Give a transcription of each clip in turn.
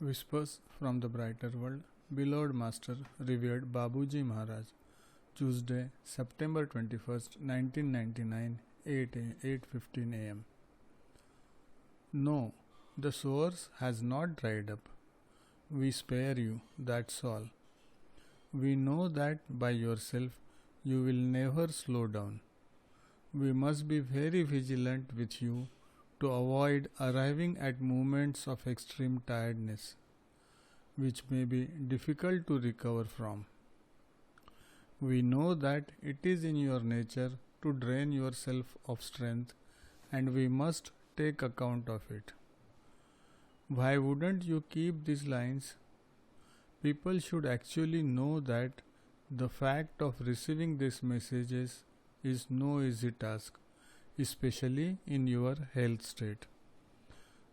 Whispers from the Brighter World. Beloved Master, revered Babuji Maharaj. Tuesday, September 21st, 1999, 8:15 a.m. No, the source has not dried up. We spare you, that's all. We know that by yourself you will never slow down. We must be very vigilant with you to avoid arriving at moments of extreme tiredness, which may be difficult to recover from. We know that it is in your nature to drain yourself of strength, and we must take account of it. Why wouldn't you keep these lines? People should actually know that the fact of receiving these messages is no easy task, especially in your health state.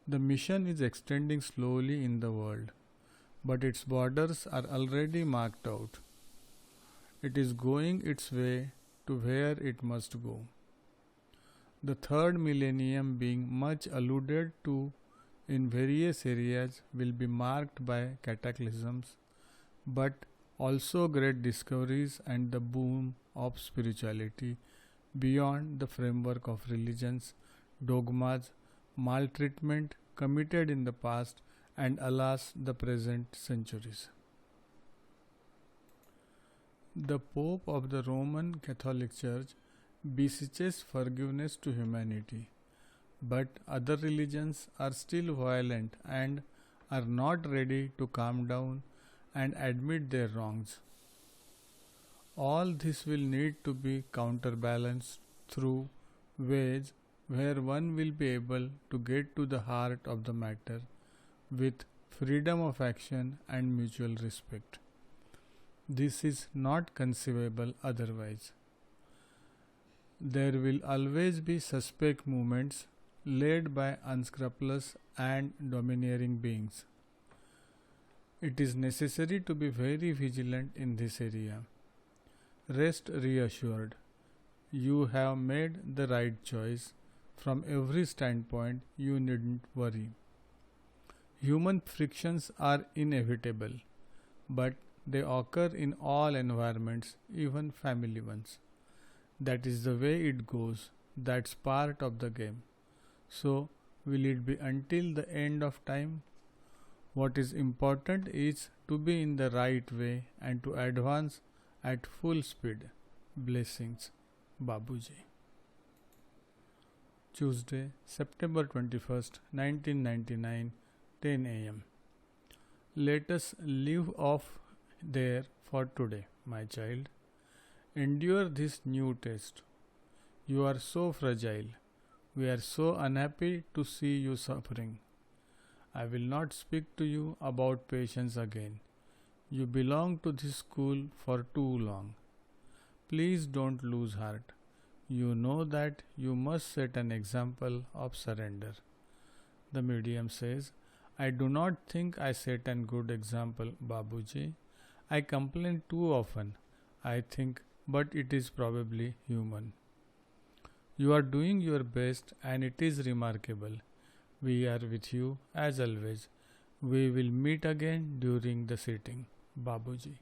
The mission is extending slowly in the world, but its borders are already marked out. It is going its way to where it must go. The third millennium, being much alluded to in various areas, will be marked by cataclysms, but also great discoveries and the boom of spirituality beyond the framework of religions, dogmas, maltreatment committed in the past, and alas, the present centuries. The Pope of the Roman Catholic Church beseeches forgiveness to humanity, but other religions are still violent and are not ready to calm down and admit their wrongs. All this will need to be counterbalanced through ways where one will be able to get to the heart of the matter with freedom of action and mutual respect. This is not conceivable otherwise. There will always be suspect movements led by unscrupulous and domineering beings. It is necessary to be very vigilant in this area. Rest reassured. You have made the right choice. From every standpoint, you needn't worry. Human frictions are inevitable, but they occur in all environments, even family ones. That is the way it goes. That's part of the game. So, will it be until the end of time? What is important is to be in the right way and to advance at full speed. Blessings, Babuji. Tuesday, September 21st, 1999, 10 a.m. Let us leave off there for today, my child. Endure this new test. You are so fragile. We are so unhappy to see you suffering. I will not speak to you about patience again. You belong to this school for too long. Please don't lose heart. You know that you must set an example of surrender. The medium says, I do not think I set an good example, Babuji. I complain too often, I think, but it is probably human. You are doing your best and it is remarkable. We are with you as always. We will meet again during the sitting, Babuji.